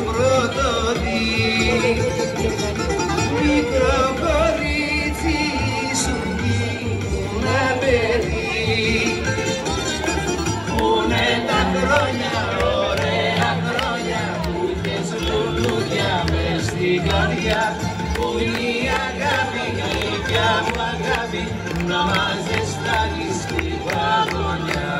πρωτοδεί. Μικρό κορίτσι σου γίνα παιδί. Πούνε τα χρόνια, ωραία χρόνια που είχες λουλούδια μες στην καρδιά. Πού είναι η αγάπη, γλυκιά μου αγάπη, να μας ζεστάνεις τη παγωνιά.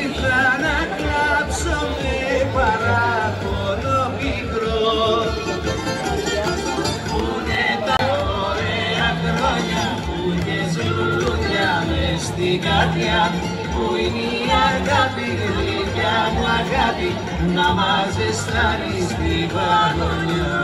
Ήρθα να κλάψω με παράπονο πικρό. Πούνε τα ωραία χρόνια που είχες λουλούδια μες στην καρδιά. Πού είναι η αγάπη, γλυκιά μου αγάπη, να μας ζεστάνεις την παγωνιά.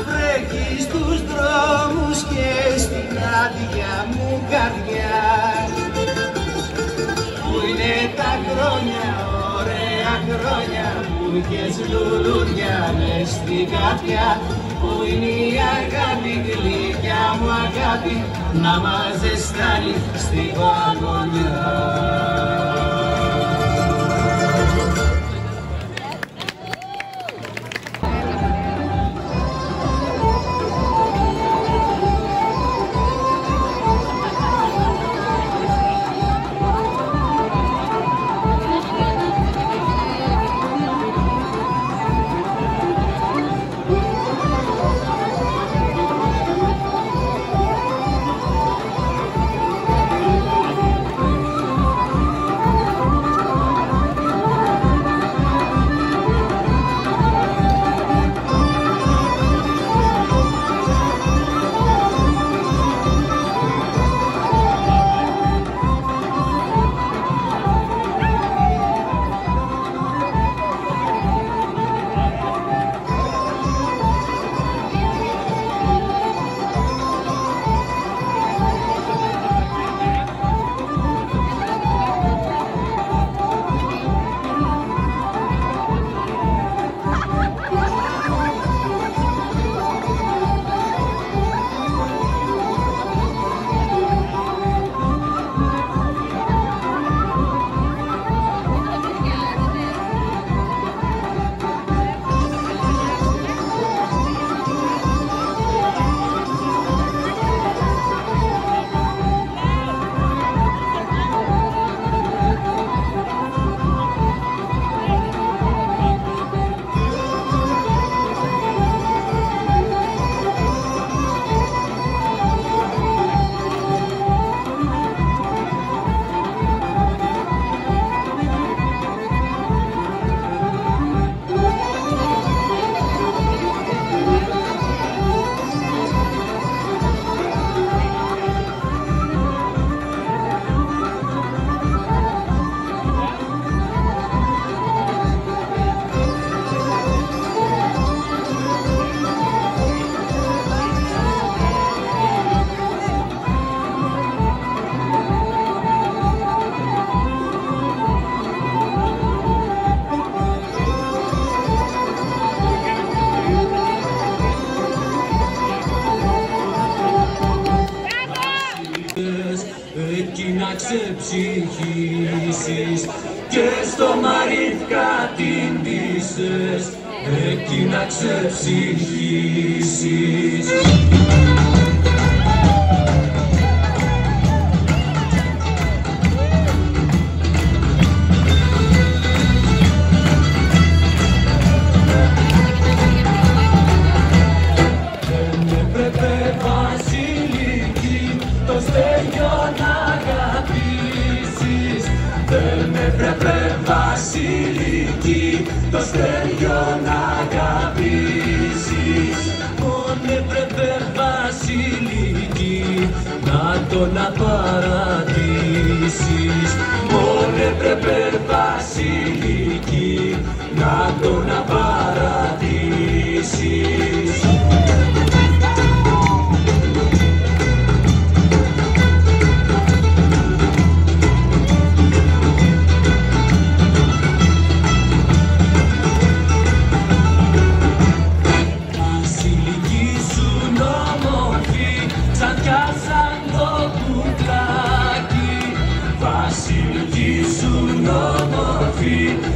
Βρέχει στους δρόμους και στην άδεια μου καρδιά. Πού είναι τα χρόνια, ωραία χρόνια που είχες λουλούδια μες στην καρδιά. Πού είναι η αγάπη, γλυκιά μου αγάπη, να μας ζεστάνει στην παγωνιά. εκεί να ξεψυχήσεις και στο Μαρίθκα την πείσες, εκεί να ξεψυχήσεις. Μόνο έπρεπε βασιλική το στέλιο να αγαπήσεις. Μόνο έπρεπε βασιλική να τον απαρατήσεις. Μόνο έπρεπε βασιλική να τον απαρατήσεις.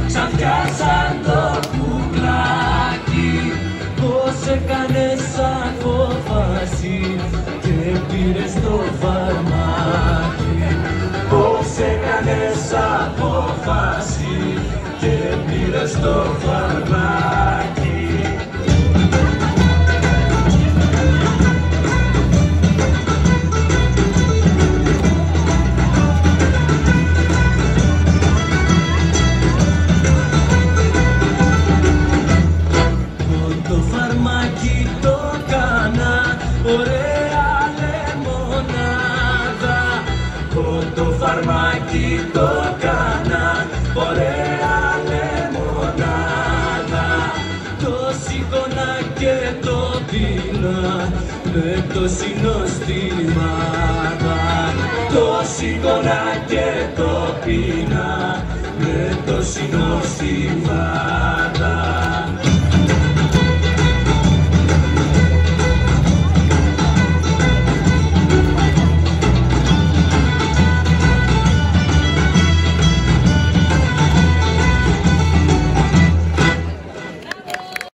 Σαν πιάσαν το κουκλάκι, πως έκανες απόφαση και πήρες το φαρμάκι. Πως έκανες απόφαση και πήρες το φαρμάκι. Ωραία λεμονάδα, το φαρμάκι το κάνα, ωραία λεμονάδα. Το σήκωνα και το πίνα με το συνοστιμάδα. Το σήκωνα και το πίνα με το συνοστιμάδα.